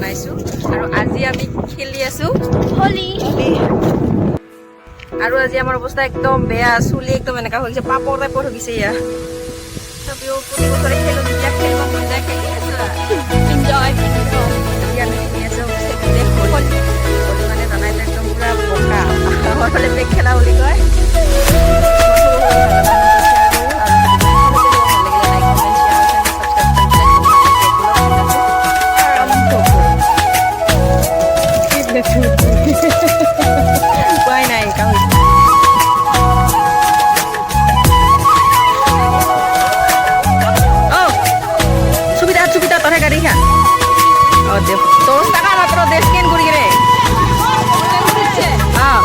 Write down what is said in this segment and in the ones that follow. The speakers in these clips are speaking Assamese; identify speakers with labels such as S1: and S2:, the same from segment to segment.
S1: জনাইছোঁ আৰু আজি আমি খেলি আছোঁ
S2: হোলি।
S1: আৰু আজি আমাৰ অৱস্থা একদম বেয়া, চুলি একদম এনেকুৱা হৈ গৈছে, পাপৰ টাইপৰ হৈ গৈছে। ইয়া তথাপিও প্ৰতি বছৰে খেলোঁ, যেতিয়া খেলিব মন যায় খেলি আছোঁ।
S2: এনজয়।
S1: আজি আমি খেলি আছোঁ হোলি। হোলি মানে জানাই যে একদম পুৰা বোকা, আমাৰ ফালে বেগ খেলা বুলি কয়। Why নাই কাম Oh Subida tore gari ha Oh de terus taka matro de scan kuri gire Oh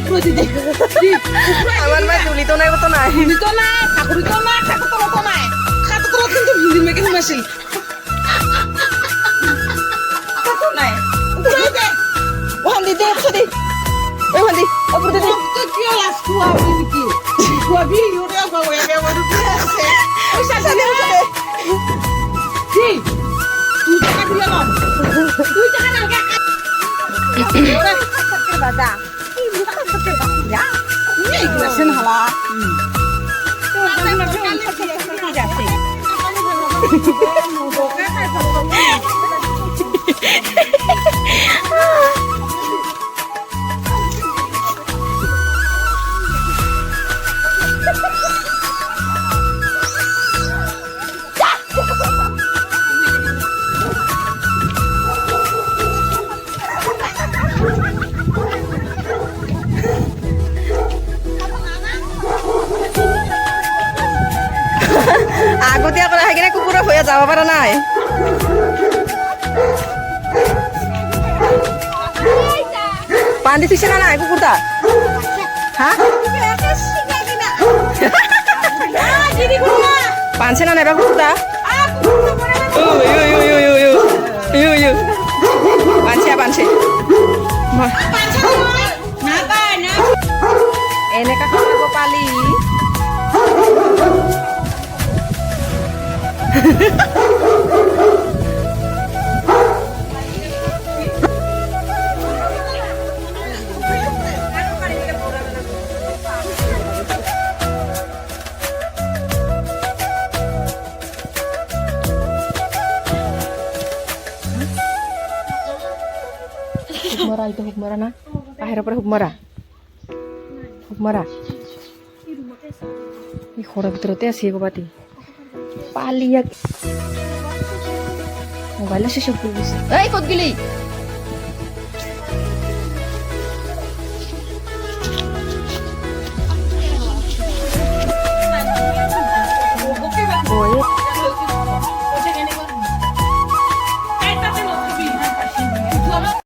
S3: প্রতি দে
S1: আমার মা তুলিতো নাই কত নাই
S3: তো না ঠাকুর তো না ঠাকুর তো নাই খাটো তো কিন্তু ভিড় মেকে মাসিল
S1: কত নাই
S3: উপরে দে
S1: ওখান দি দে দি ওখান দি ওপর দি
S3: তো কি লাস কুয়া বলি কি কুয়া বি ইউরে বাবা এবে বড় কি আছে ওই সাথে কি তুই টাকা দিলে না তুই টাকা না
S1: বাজা কি মুখা করতে বাজা
S3: এই গ্লাসেন হালা
S1: আগতীয়া কৰা সেইকাৰণে কুকুৰা হৈ যাব পৰা নাই পানী থৈছে না নাই কুকুৰটা হা পানছে না নাইবা কুকুৰটা পানছে এনেকা খাব পালি হুকমৰা এইটো হুকমৰা না বাহিৰৰ পৰা হুকমৰা এই ঘৰৰ ভিতৰতে আছে ক'বাতি পালি মোবাইল আছে চব কৰি গৈছে এই ক'ত গেলি